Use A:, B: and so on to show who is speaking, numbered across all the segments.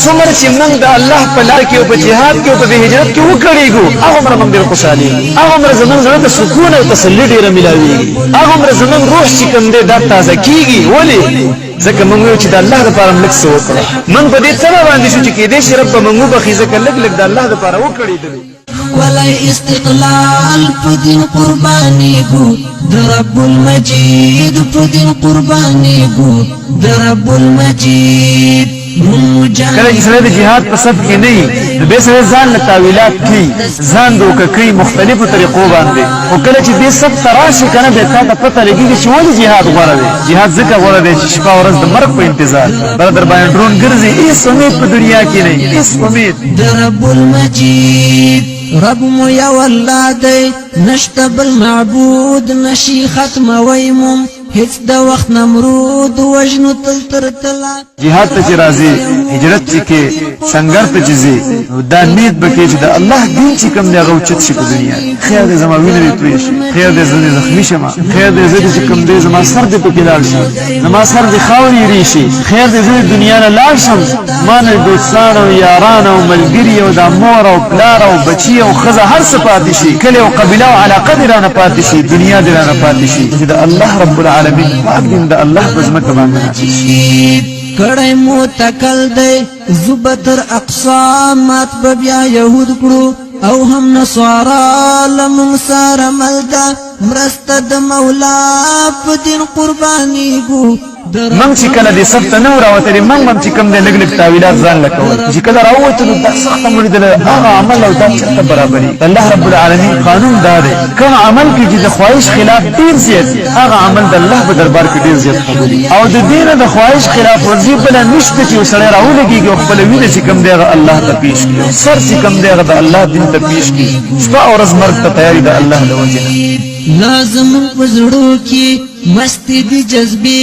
A: څومره چې موږ د الله په لار کې او په جهاد کې او په هجرت کې وکړېږو هغه عمر موږ ډېر خوشحالي هغه عمر زموږ زړه ته سکون او تسلي ډېره ملاويږي هغه عمر زموږ روح چې کوم دی دا تازه کیږي ولې ځکه موږ یو چې د الله لپاره موږ څه وکړو موږ په دې څه باندې شو چې کېدې شي رب موږ وبخي ځکه لږ لږ د الله لپاره وکړې دي
B: ولای استقلال په دین قرباني ګو د رب المجید په دین قرباني ګو د رب المجید
A: کله چې سره د جهاد په صف کې نه وي به سره ځان له تاویلات کوي ځان دوکه کوي مختلفو طریقو باندې او کله چې دې صف تراشي کنه به تا ته پته لګي چې ولې جهاد غوړه دی جهاد ځکه غوړه دی چې شپه ورځ د مرګ په انتظار برادر باندې ډرون ګرځي هیڅ امید په دنیا کې نه هیڅ امید
B: د رب المجید رب مو یو الله دی نشته بل معبود نشي ختم ویمم هیڅ د وخت نمرود وجنو تل تر تلا
A: جهاد ته راځي هجرت کې څنګه ته ځي دا نیت بکې چې د الله دین چې کوم دی هغه چت شي په دنیا خیر دې زما وینې توي شي خیر دې زړه زخمی شمه خیر دې زړه چې کوم دی زما سر دې په کې لاړ شي زما سر دې خاوري ریشي خیر دې زړه دنیا نه لاړ شم ما نه دوستان او یاران او ملګری او د مور او پلار او بچي او خزه هر څه پاتې شي کله او قبيله او علاقه دې نه پاتې شي دنیا دې نه پاتې شي چې د الله رب العالمین پاک دین د الله په ځمکه باندې
B: کړه متکل دی زبتر اقصا مات بیا يهود کړو او هم نصارا لمن سار ملدا مرست د مولا په دین قرباني ګو
A: من چې کله دې سخت نه راوته من چې کوم دې لګ لګ تاویلات ځان لکول چې کله راوته نو د سخت مړي د هغه عمل او د چته برابرۍ الله رب العالمین قانون دا دی کوم عمل کې چې د خواهش خلاف ډیر زیات هغه عمل د الله په دربار کې ډیر زیات قبول او د دین د خواهش خلاف ورزي بل نشته چې سړی راولږي او خپل ویني چې کوم دی الله ته پیش کړي سر چې کوم دی د الله دین ته پیش کړي شپه او ورځ مرګ ته تیاری د الله له وجه
B: لازم پزړو کې مستی دی جذبی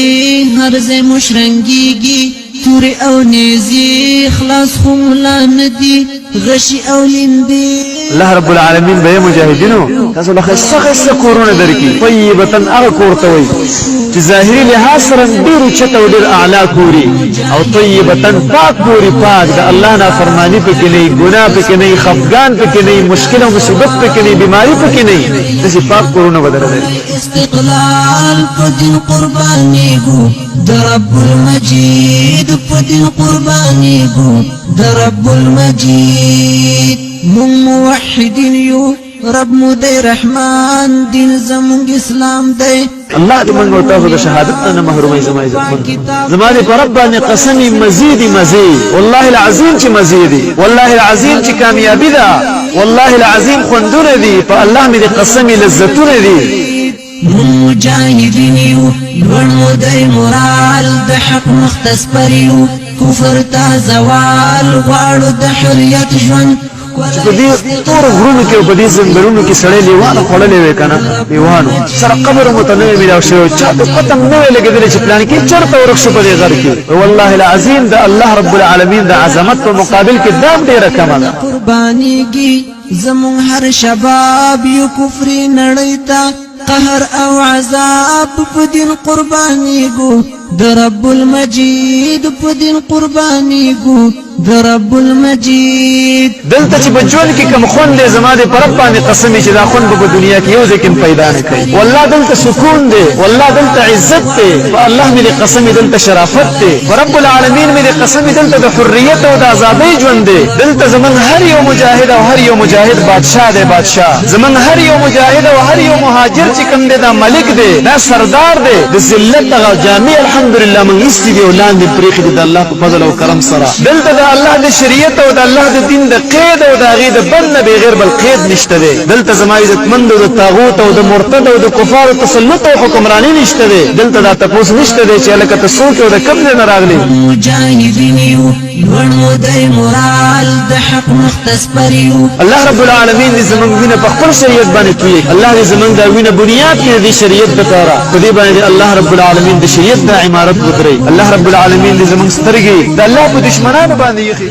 B: هر ځای مشرنګيږي تور او نيزي خلاص خو لا ندي غشي او لندي
A: الله رب العالمین به مجاهدینو تاسو له څه کورونه درکې طیبتن هغه کورته وي چې ظاهري لحاظ سره ډیر چته او ډیر اعلی کوري او طیبتن پاک کوري پاک د الله نه فرمانی پکې نه ګناه پکې نه خفګان پکې نه مشکل او مصیبت پکې نه بیماری پکې نه دغه پاک کورونه بدل
B: استقلال په دین قرباني ګو د رب المجید په دین قرباني ګو د رب المجید موحدین یو رب مودی رحمان دین زمونږ اسلام دی
A: الله دې موږ ته د شهادت نه محرومي زما عزت زما دې پر رب باندې قسمي مزید والله العظیم چې مزید والله العظیم چې کامیابی ده والله العظیم خوندونه دي په الله مې قسمي لذتونه دي
B: مجاهدین یو ورنو دای مورال د حق مختص پریو کفر تا زوال غواړو د حریت ژوند
A: په دې تور غرونو کې په دې زنګرونو کې سړې لیوانو خړلې وې کنه لیوانو سره قبر متنوي ملاو شو چا ته پته نه لګیدل چې پلان کې چرته ورخصو په دې غر کې والله العظیم د الله رب العالمین د عظمت په مقابل کې دام ډیره کم ده
B: قربانيږي زمون هر شباب یو کفر نړۍ ته قهر او عذاب په دین قرباني ګو د رب المجید په دین قرباني ګو د رب المجید
A: دلته چې بجول کې کوم خون دې زما دې پر رب باندې قسم چې دا خون په دنیا کې یو ځکه پیدا نه کوي والله دلته سکون دی والله دلته عزت دی والله مې قسم دلته شرافت دی رب العالمین مې قسم دلته د حریت او د آزادۍ ژوند دی دلته زمون هر یو مجاهد او هر یو مجاهد بادشاہ دی بادشاہ زمون هر یو مجاهد او هر یو مهاجر چې کوم دی دا ملک دی دا سردار دی د ذلت او جامع الحمدلله من است دی ولاندې پرېخ دی د الله په فضل او کرم سره دلته د الله د شریعت او د الله د دین د قید او د غید بل نه بغیر بل قید نشته دی دلته زما عزت مند او د طاغوت او د مرتد او د کفار تسلط او حکمرانی نشته دی دلته دا تاسو نشته دی چې لکه تاسو او د کم نه راغلي
B: مجاهدین یو ورنو دای مورال د حق مختص پریو
A: الله رب العالمین دې زمونږ وینه په خپل شریعت باندې کوي الله دې زمونږ د وینه بنیاد کې دې شریعت لپاره په دې باندې الله رب العالمین د شریعت د عمارت وکړي الله رب العالمین دې زمونږ سترګې د الله په دشمنانو باندې یخي